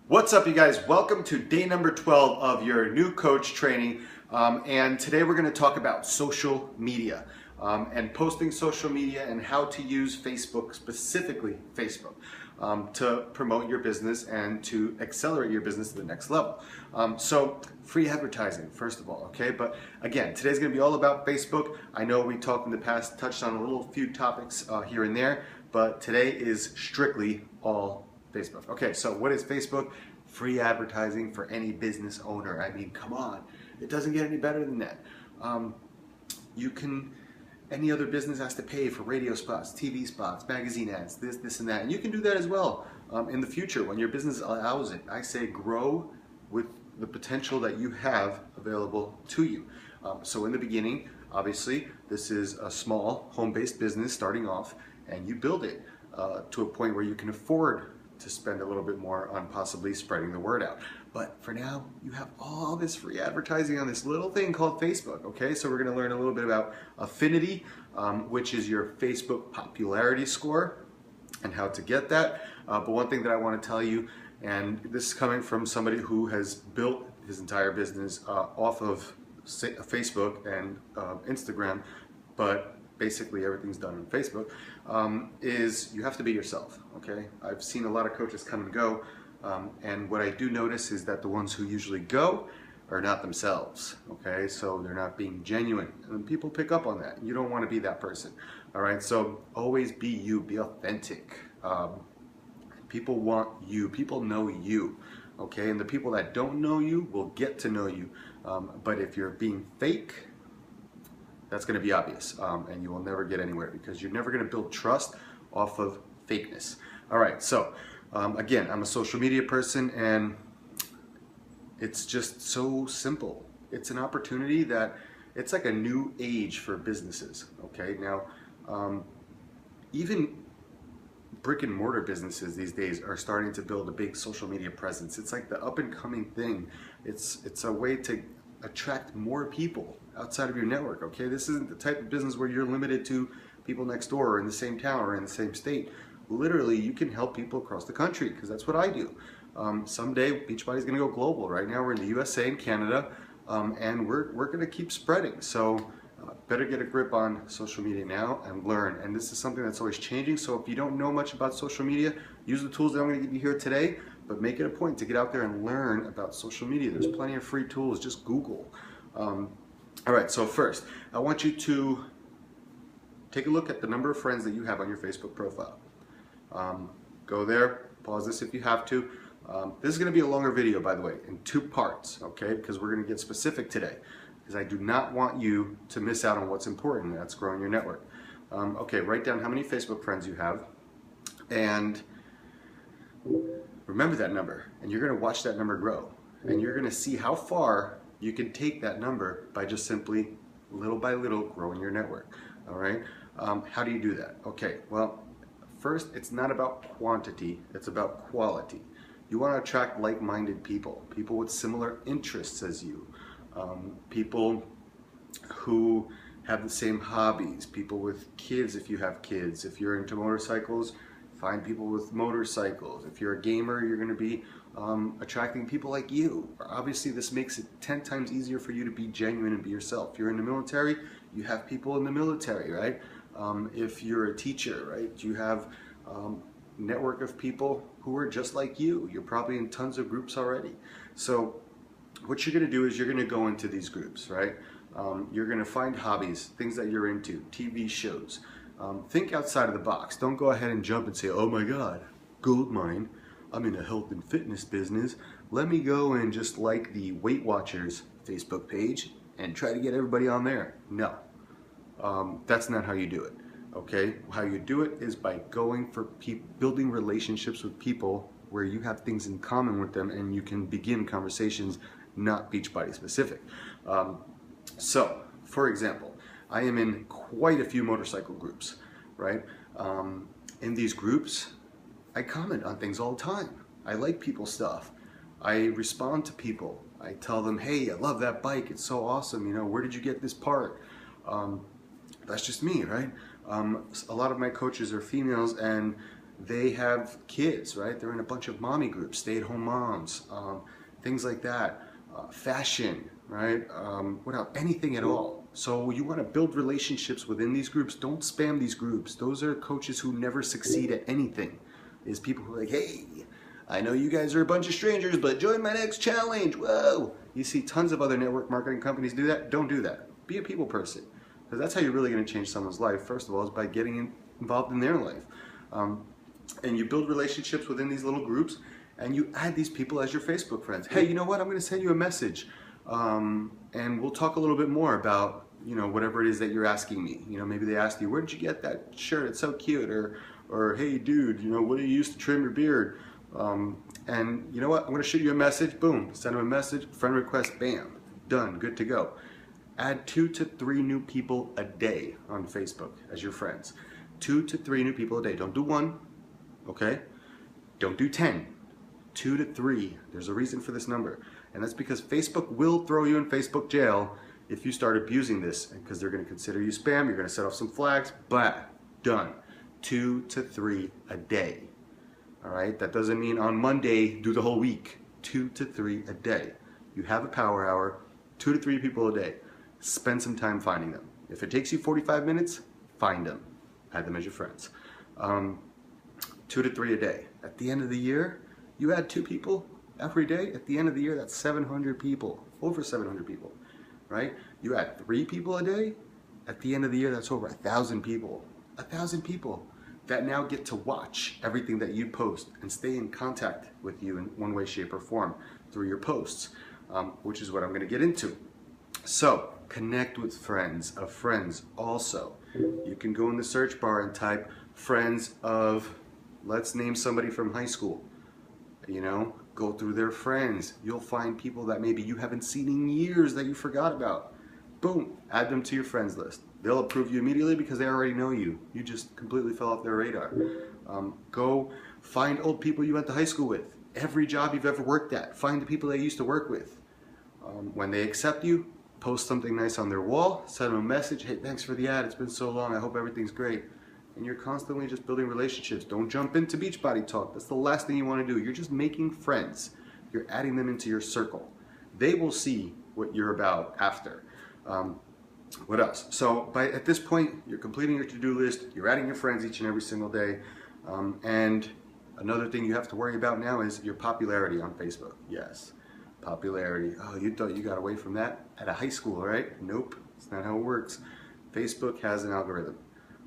What's up, you guys? Welcome to day number 12 of your new coach training. And today we're going to talk about social media and posting social media and how to use Facebook, specifically Facebook, to promote your business and to accelerate your business to the next level. So free advertising, first of all, okay? But again, today's going to be all about Facebook. I know we talked in the past, touched on a few topics here and there, but today is strictly all Facebook. Okay, so what is Facebook? Free advertising for any business owner. I mean, come on, it doesn't get any better than that. Any other business has to pay for radio spots, TV spots, magazine ads, this, and that, and you can do that as well in the future when your business allows it. I say grow with the potential that you have available to you. So in the beginning, obviously, this is a small home-based business starting off, and you build it to a point where you can afford to spend a little bit more on possibly spreading the word out. But for now, you have all this free advertising on this little thing called Facebook, okay? So we're gonna learn a little bit about affinity, which is your Facebook popularity score and how to get that. But one thing that I wanna tell you, and this is coming from somebody who has built his entire business off of Facebook and Instagram, but basically everything's done on Facebook, is you have to be yourself, okay? I've seen a lot of coaches come and go, and what I do notice is that the ones who usually go are not themselves, okay? So they're not being genuine, and people pick up on that. You don't want to be that person, all right? So always be you, be authentic. People want you, people know you, okay? And the people that don't know you will get to know you, but if you're being fake, that's going to be obvious, and you will never get anywhere because you're never going to build trust off of fakeness. All right, so again, I'm a social media person, and it's just so simple. It's an opportunity that it's like a new age for businesses. Okay, now even brick and mortar businesses these days are starting to build a big social media presence. It's like the up and coming thing. It's a way to attract more people outside of your network, okay? This isn't the type of business where you're limited to people next door or in the same town or in the same state. Literally, you can help people across the country because that's what I do. Someday, Beachbody is going to go global. Right now, we're in the USA and Canada, and we're going to keep spreading. So better get a grip on social media now and learn. And this is something that's always changing. So if you don't know much about social media, use the tools that I'm going to give you here today, but make it a point to get out there and learn about social media. There's plenty of free tools. Just Google. All right, so first, I want you to take a look at the number of friends that you have on your Facebook profile. Go there, pause this if you have to. This is going to be a longer video, by the way, in 2 parts, okay? Because we're going to get specific today, because I do not want you to miss out on what's important. That's growing your network. Okay, write down how many Facebook friends you have, and remember that number, and you're going to watch that number grow, and you're going to see how far you can take that number by just simply, little by little, growing your network, all right? How do you do that? Okay, well, first, it's not about quantity, it's about quality. You want to attract like-minded people, people with similar interests as you, people who have the same hobbies, people with kids if you have kids. If you're into motorcycles, find people with motorcycles. If you're a gamer, you're going to be attracting people like you. Obviously, this makes it 10 times easier for you to be genuine and be yourself. If you're in the military, you have people in the military, right? If you're a teacher, right, you have network of people who are just like you. You're probably in tons of groups already. So what you're going to do is you're going to go into these groups, right? You're going to find hobbies, things that you're into, TV shows. Think outside of the box. Don't go ahead and jump and say, oh my God, gold mine. I'm in a health and fitness business. Let me go and just like the Weight Watchers Facebook page and try to get everybody on there. No, that's not how you do it, okay? How you do it is by going for building relationships with people where you have things in common with them and you can begin conversations, not Beachbody specific. So, for example, I am in quite a few motorcycle groups, right? In these groups, I comment on things all the time. I like people's stuff. I respond to people. I tell them, hey, I love that bike. It's so awesome. You know, where did you get this part? That's just me, right? A lot of my coaches are females, and They have kids, right? They're in a bunch of mommy groups, stay-at-home moms, things like that. Fashion, right? What else? Anything at all. So you want to build relationships within these groups. Don't spam these groups. Those are coaches who never succeed at anything. Is people who are like, hey, I know you guys are a bunch of strangers, but join my next challenge. Whoa. You see tons of other network marketing companies do that. Don't do that. Be a people person. Because that's how you're really going to change someone's life, first of all, is by getting involved in their life. And you build relationships within these little groups, and you add these people as your Facebook friends. Hey, you know what? I'm going to send you a message, and we'll talk a little bit more about, you know, whatever it is that you're asking me. You know, maybe they asked you, where did you get that shirt? It's so cute. Or hey, dude, you know, what do you use to trim your beard? And you know what? I'm going to shoot you a message. Boom. Send them a message. Friend request. Bam. Done. Good to go. Add 2 to 3 new people a day on Facebook as your friends. 2 to 3 new people a day. Don't do 1. Okay? Don't do 10. 2 to 3. There's a reason for this number. And that's because Facebook will throw you in Facebook jail if you start abusing this, because they're going to consider you spam. You're going to set off some flags. Blah. Done. 2 to 3 a day. All right? That doesn't mean on Monday do the whole week. 2 to 3 a day. You have a power hour. 2 to 3 people a day. Spend some time finding them. If it takes you 45 minutes, find them. Add them as your friends. 2 to 3 a day. At the end of the year, you add 2 people every day. At the end of the year, that's 700 people. Over 700 people, right? You add 3 people a day. At the end of the year, that's over 1,000 people. 1,000 people that now get to watch everything that you post and stay in contact with you in one way, shape, or form through your posts, which is what I'm going to get into. So, connect with friends of friends also. You can go in the search bar and type friends of, let's name somebody from high school. You know, go through their friends. You'll find people that maybe you haven't seen in years that you forgot about. Boom, add them to your friends list. They'll approve you immediately because they already know you. You just completely fell off their radar. Go find old people you went to high school with. Every job you've ever worked at, find the people that you used to work with. When they accept you, post something nice on their wall, send them a message, hey, thanks for the ad, it's been so long, I hope everything's great. And you're constantly just building relationships. Don't jump into Beachbody talk. That's the last thing you want to do. You're just making friends. You're adding them into your circle. They will see what you're about after. What else? So at this point, you're completing your to-do list, you're adding your friends each and every single day, and another thing you have to worry about now is your popularity on Facebook. Yes, popularity. Oh, you thought you got away from that at a high school, right? Nope, it's not how it works. Facebook has an algorithm,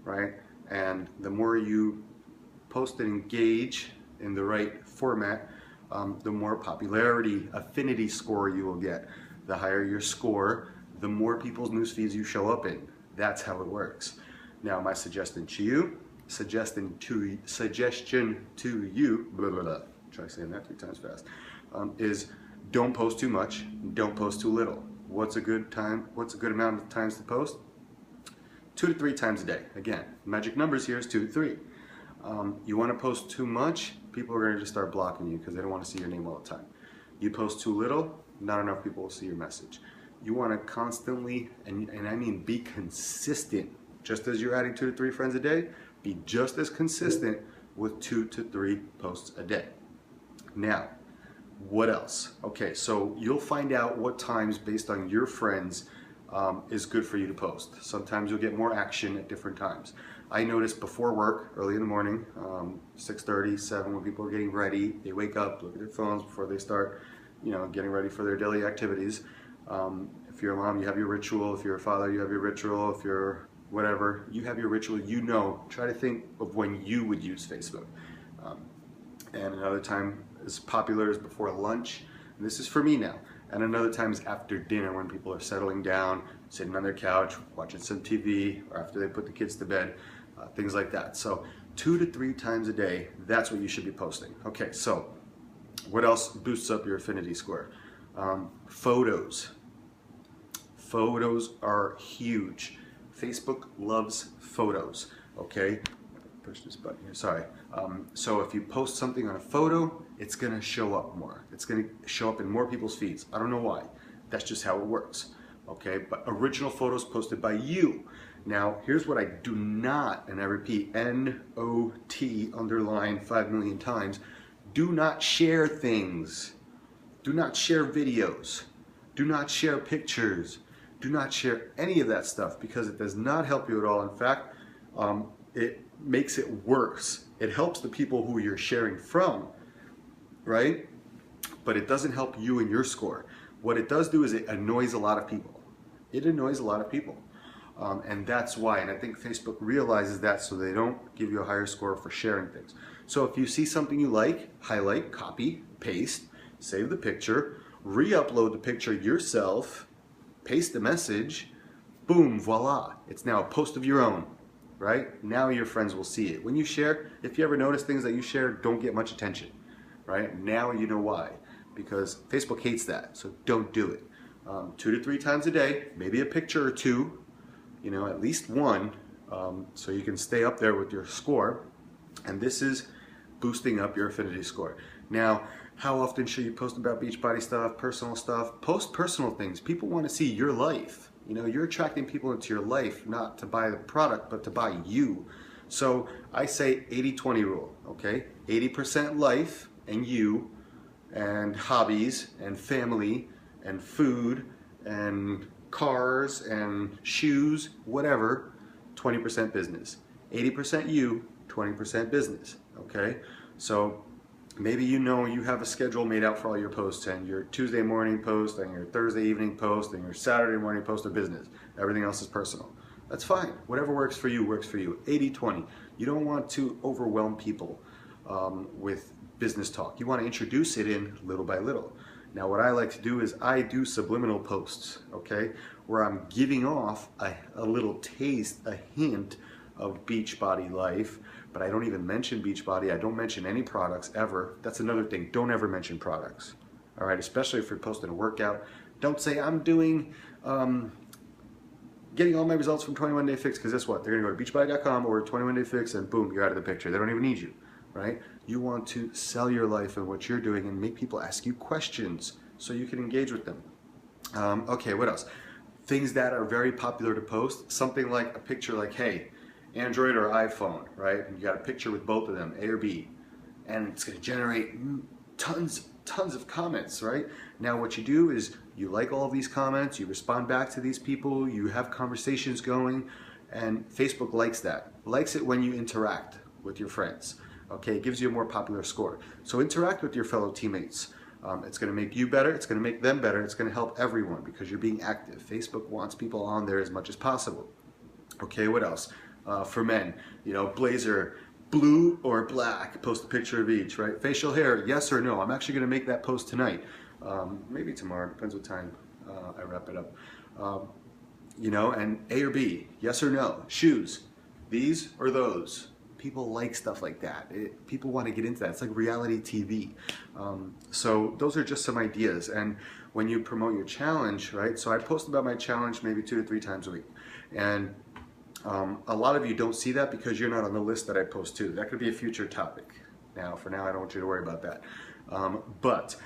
right? And the more you post and engage in the right format, the more popularity, affinity score you will get. The higher your score, the more people's news feeds you show up in. That's how it works. Now, my suggestion to you, blah, blah, blah, try saying that 3 times fast, is don't post too much, don't post too little. What's a good time? What's a good amount of times to post? 2 to 3 times a day. Again, magic numbers here is 2 to 3. You want to post too much, people are going to just start blocking you because they don't want to see your name all the time. You post too little, not enough people will see your message. You want to constantly, and I mean be consistent. Just as you're adding 2 to 3 friends a day, be just as consistent with 2 to 3 posts a day. Now, what else? Okay, so you'll find out what times based on your friends is good for you to post. Sometimes you'll get more action at different times. I notice before work, early in the morning, 6:30, 7, when people are getting ready, they wake up, look at their phones before they start, you know, getting ready for their daily activities. If you're a mom, you have your ritual. If you're a father, you have your ritual. If you're whatever, you have your ritual. You know, try to think of when you would use Facebook. And another time as popular as before lunch. And this is for me now. And another time is after dinner when people are settling down, sitting on their couch, watching some TV, or after they put the kids to bed, things like that. So 2 to 3 times a day, that's what you should be posting. Okay, so what else boosts up your affinity score? Photos. Photos are huge. Facebook loves photos, okay? Push this button here, sorry. So if you post something on a photo, it's gonna show up more. It's gonna show up in more people's feeds. I don't know why. That's just how it works, okay? But original photos posted by you. Now, here's what I do not, and I repeat, N-O-T underline 5 million times, do not share things. Do not share videos. Do not share pictures. Do not share any of that stuff because it does not help you at all. In fact, it makes it worse. It helps the people who you're sharing from, right? But it doesn't help you and your score. What it does do is it annoys a lot of people. It annoys a lot of people. And that's why, and I think Facebook realizes that so they don't give you a higher score for sharing things. So if you see something you like, highlight, copy, paste, save the picture, re-upload the picture yourself, paste the message, boom, voila. It's now a post of your own, right? Now your friends will see it. When you share, if you ever notice things that you share don't get much attention, right? Now you know why. Because Facebook hates that, so don't do it. 2 to 3 times a day, maybe a picture or two, you know, at least one, so you can stay up there with your score. And this is boosting up your affinity score. Now, how often should you post about Beachbody stuff, personal stuff? Post personal things. People want to see your life. You know, you're attracting people into your life, not to buy the product, but to buy you. So I say 80-20 rule, okay? 80% life and you, and hobbies, and family, and food, and cars, and shoes, whatever, 20% business. 80% you, 20% business, okay? So maybe you know you have a schedule made out for all your posts, and your Tuesday morning post, and your Thursday evening post, and your Saturday morning post are business. Everything else is personal. That's fine. Whatever works for you works for you. 80-20. You don't want to overwhelm people with business talk. You want to introduce it in little by little. Now what I like to do is I do subliminal posts, okay, where I'm giving off a little taste, a hint of Beachbody life, but I don't even mention Beachbody. I don't mention any products ever. That's another thing. Don't ever mention products. All right, especially if you're posting a workout. Don't say I'm doing, getting all my results from 21 Day Fix, because guess what? They're gonna go to beachbody.com or 21 Day Fix and boom, you're out of the picture. They don't even need you, right? You want to sell your life and what you're doing and make people ask you questions so you can engage with them. Okay, what else? Things that are very popular to post, something like a picture like, hey, Android or iPhone, right? And you got a picture with both of them, A or B, and it's going to generate tons of comments, right? Now what you do is you like all of these comments, you respond back to these people, you have conversations going, and Facebook likes that. Likes it when you interact with your friends. Okay, it gives you a more popular score. So interact with your fellow teammates. It's going to make you better, it's going to make them better, it's going to help everyone because you're being active. Facebook wants people on there as much as possible. Okay, what else? For men, you know, blazer, blue or black, post a picture of each, right? Facial hair, yes or no? I'm actually going to make that post tonight. Maybe tomorrow, depends what time I wrap it up. You know, and A or B, yes or no? Shoes, these or those? People like stuff like that. People want to get into that. It's like reality TV. So those are just some ideas. And when you promote your challenge, right? So I post about my challenge maybe 2 to 3 times a week. And a lot of you don't see that because you're not on the list that I post to. That could be a future topic. Now, for now, I don't want you to worry about that. But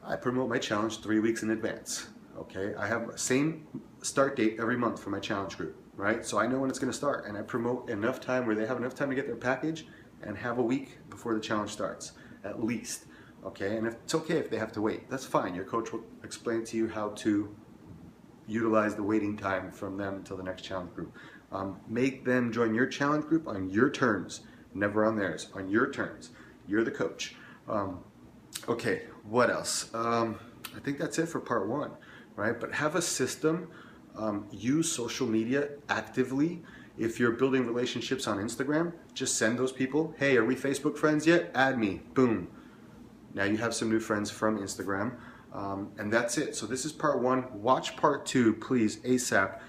I promote my challenge 3 weeks in advance. Okay, I have the same start date every month for my challenge group, right? So I know when it's going to start, and I promote enough time where they have enough time to get their package and have a week before the challenge starts, at least. Okay, and if, it's okay if they have to wait. That's fine. Your coach will explain to you how to utilize the waiting time from them until the next challenge group. Make them join your challenge group on your terms, never on theirs, on your terms. You're the coach. Okay, what else? I think that's it for part 1, right? But have a system, use social media actively. If you're building relationships on Instagram, just send those people, hey, are we Facebook friends yet? Add me, boom. Now you have some new friends from Instagram, and that's it. So this is part 1. Watch part 2, please, ASAP.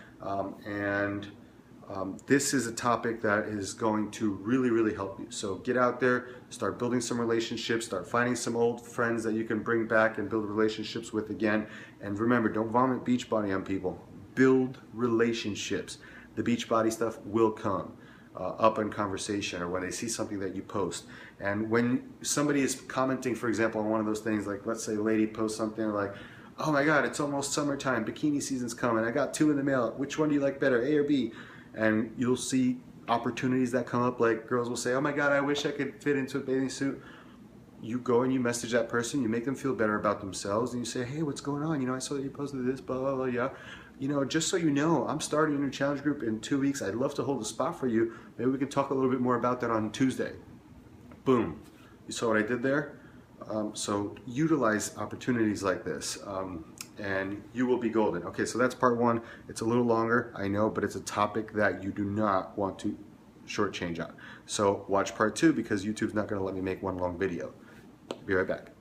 This is a topic that is going to really, really help you. So get out there, start building some relationships, start finding some old friends that you can bring back and build relationships with again. And remember, don't vomit Beachbody on people. Build relationships. The Beachbody stuff will come up in conversation or when they see something that you post. And when somebody is commenting, for example, on one of those things, like let's say a lady posts something like, oh my God, it's almost summertime, bikini season's coming, I got 2 in the mail, which one do you like better, A or B? and you'll see opportunities that come up. Like girls will say, oh my God, I wish I could fit into a bathing suit. You go and you message that person, you make them feel better about themselves, and you say, hey, what's going on? You know, I saw that you posted this, blah, blah, blah, yeah. You know, just so you know, I'm starting a new challenge group in 2 weeks. I'd love to hold a spot for you. Maybe we could talk a little bit more about that on Tuesday. Boom. You saw what I did there? So utilize opportunities like this, and you will be golden. Okay, so that's part one. It's a little longer, I know, but it's a topic that you do not want to shortchange on. So watch part two, because YouTube's not going to let me make one long video. Be right back.